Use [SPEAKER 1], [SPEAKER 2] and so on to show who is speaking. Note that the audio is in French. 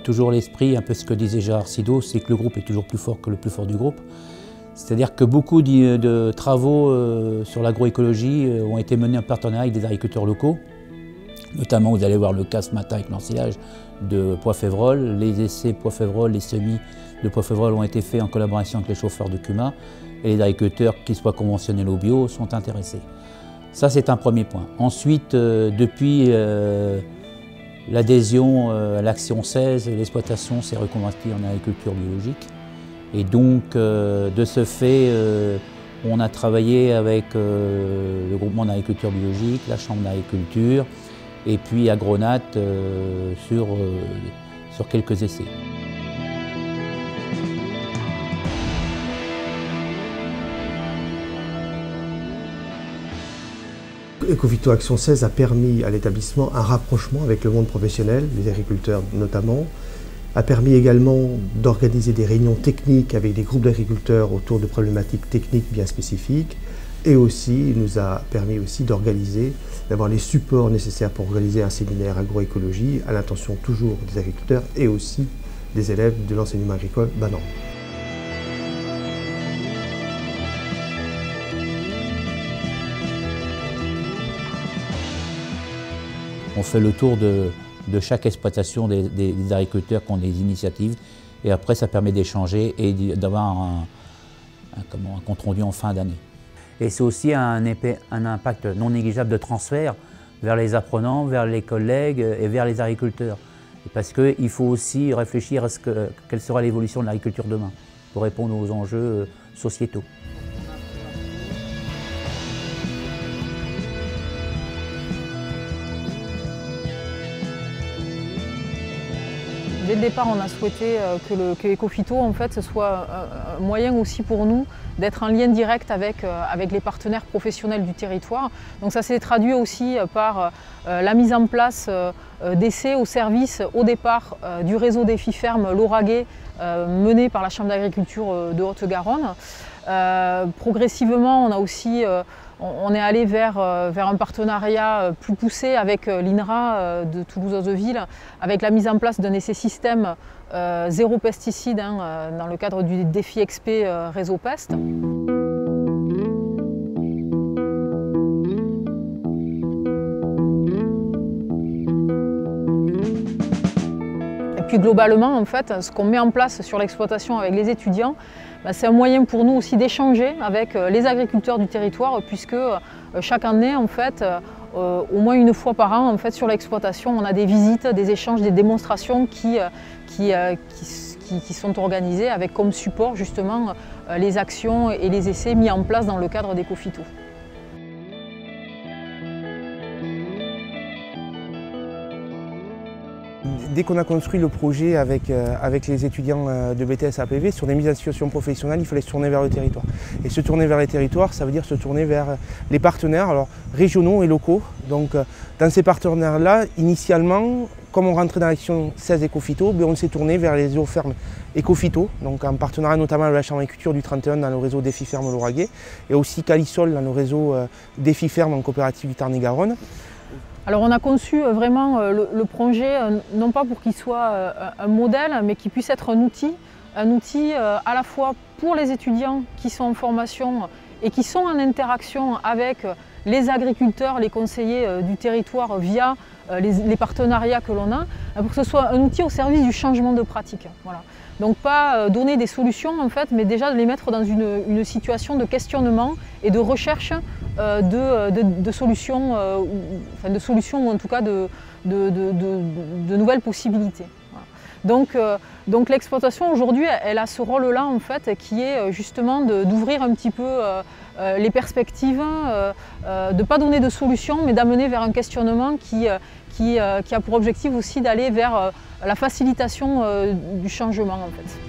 [SPEAKER 1] toujours l'esprit, un peu ce que disait Gérard Sido, c'est que le groupe est toujours plus fort que le plus fort du groupe. C'est-à-dire que beaucoup de travaux sur l'agroécologie ont été menés en partenariat avec des agriculteurs locaux. Notamment, vous allez voir le cas ce matin avec l'ensilage de Poix-Févrol. Les essais Poix-Févrol, les semis de Poix-Févrol ont été faits en collaboration avec les chauffeurs de CUMA. Et les agriculteurs, qu'ils soient conventionnels ou bio, sont intéressés. Ça, c'est un premier point. Ensuite, depuis l'adhésion à l'Action 16, l'exploitation s'est reconvertie en agriculture biologique. Et donc, de ce fait, on a travaillé avec le groupement d'agriculture biologique, la Chambre d'agriculture, et puis Agronat sur quelques essais.
[SPEAKER 2] Ecophyto Action 16 a permis à l'établissement un rapprochement avec le monde professionnel, les agriculteurs notamment, a permis également d'organiser des réunions techniques avec des groupes d'agriculteurs autour de problématiques techniques bien spécifiques, et aussi il nous a permis aussi d'avoir les supports nécessaires pour organiser un séminaire agroécologie à l'intention toujours des agriculteurs et aussi des élèves de l'enseignement agricole Banan.
[SPEAKER 1] On fait le tour de chaque exploitation des agriculteurs qui ont des initiatives et après ça permet d'échanger et d'avoir un compte rendu en fin d'année. Et c'est aussi un impact non négligeable de transfert vers les apprenants, vers les collègues et vers les agriculteurs. Parce qu'il faut aussi réfléchir à quelle sera l'évolution de l'agriculture demain pour répondre aux enjeux sociétaux.
[SPEAKER 3] Dès le départ, on a souhaité que Ecophyto, en fait, ce soit un moyen aussi pour nous d'être en lien direct avec les partenaires professionnels du territoire. Donc ça s'est traduit aussi par la mise en place d'essais au service, au départ, du réseau Défi Ferme Lauragais mené par la Chambre d'agriculture de Haute-Garonne. Progressivement, on est allé vers un partenariat plus poussé avec l'INRA de Toulouse-Hauteville, avec la mise en place d'un essai système zéro pesticide dans le cadre du défi XP Réseau Pest. Et puis globalement, en fait, ce qu'on met en place sur l'exploitation avec les étudiants, c'est un moyen pour nous aussi d'échanger avec les agriculteurs du territoire, puisque chaque année, en fait, au moins une fois par an, en fait, sur l'exploitation, on a des visites, des échanges, des démonstrations qui sont organisées avec comme support justement les actions et les essais mis en place dans le cadre d'Ecophyto.
[SPEAKER 4] Dès qu'on a construit le projet avec les étudiants de BTS APV sur des mises en situation professionnelle, il fallait se tourner vers le territoire. Et se tourner vers les territoires, ça veut dire se tourner vers les partenaires alors, régionaux et locaux. Donc dans ces partenaires-là, initialement, comme on rentrait dans l'action 16 Ecophyto, on s'est tourné vers les fermes Ecophyto, donc en partenariat notamment avec la Chambre d'agriculture du 31 dans le réseau Défi Ferme Lauragais, et aussi Calisol dans le réseau Défi Ferme en coopérative du Tarn-et-Garonne.
[SPEAKER 3] Alors on a conçu vraiment le projet, non pas pour qu'il soit un modèle, mais qu'il puisse être un outil à la fois pour les étudiants qui sont en formation et qui sont en interaction avec les agriculteurs, les conseillers du territoire via les partenariats que l'on a, pour que ce soit un outil au service du changement de pratique. Voilà. Donc pas donner des solutions en fait, mais déjà de les mettre dans une situation de questionnement et de recherche de solutions, ou en tout cas de nouvelles possibilités. Voilà. Donc l'exploitation aujourd'hui, elle a ce rôle-là en fait, qui est justement d'ouvrir un petit peu les perspectives, de ne pas donner de solutions, mais d'amener vers un questionnement qui a pour objectif aussi d'aller vers la facilitation du changement en fait.